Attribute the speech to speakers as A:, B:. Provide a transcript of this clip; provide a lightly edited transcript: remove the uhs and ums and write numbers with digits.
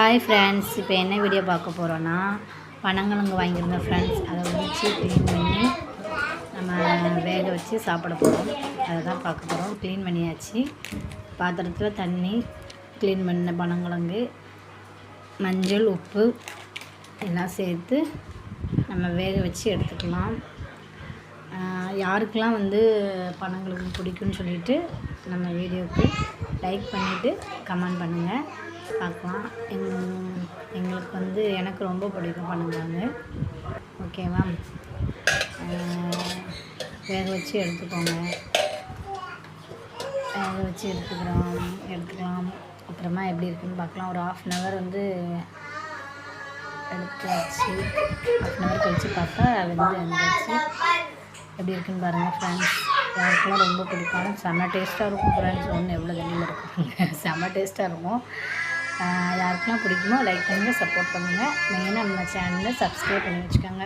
A: Hi friends, இப்போ என்ன video பார்க்க போகிறோன்னா, பனங்கிழங்கு வாங்கியிருந்தோம் ஃப்ரெண்ட்ஸ். அதை வச்சு க்ளீன் பண்ணி நம்ம வேக வச்சு சாப்பிட போகிறோம். அதை தான் பார்க்க போகிறோம். க்ளீன் பண்ணியாச்சு. பாத்திரத்தில் தண்ணி, க்ளீன் பண்ண பனங்கிழங்கு, மஞ்சள், உப்பு எல்லாம் சேர்த்து நம்ம வேக வச்சு எடுத்துக்கலாம். யாருக்கெல்லாம் பனங்கிழங்கு பிடிக்குன்னு சொல்லிவிட்டு நம்ம வீடியோவுக்கு லைக் பண்ணிவிட்டு கமெண்ட் பண்ணுங்கள், பார்க்கலாம். எங்களுக்கு எனக்கு ரொம்ப பிடிக்கும் பனங்கிழங்கு. ஓகேவா? வேக வச்சு எடுத்துக்கோங்க. வேக வச்சு எடுத்துக்கலாம். அப்புறமா எப்படி இருக்குதுன்னு பார்க்கலாம். ஒரு 1/2 hour எடுத்தாச்சு. 1/2 hour கழித்து பார்த்தா வெந்துச்சு. எப்படி இருக்குதுன்னு பாருங்கள் ஃப்ரெண்ட்ஸ். யாருக்கெல்லாம் ரொம்ப பிடிக்கும். செம்ம டேஸ்ட்டாக இருக்கும் ஃப்ரெண்ட்ஸ். ஒன்று எவ்வளோ தண்ணியில் இருக்குங்க, செம்ம டேஸ்ட்டாக இருக்கும். யாருக்கெல்லாம் பிடிக்குமோ லைக் பண்ணுங்கள், சப்போர்ட் பண்ணுங்கள். மெயினாக நம்ம சேனலை சப்ஸ்கிரைப் பண்ணி வச்சுக்கோங்க.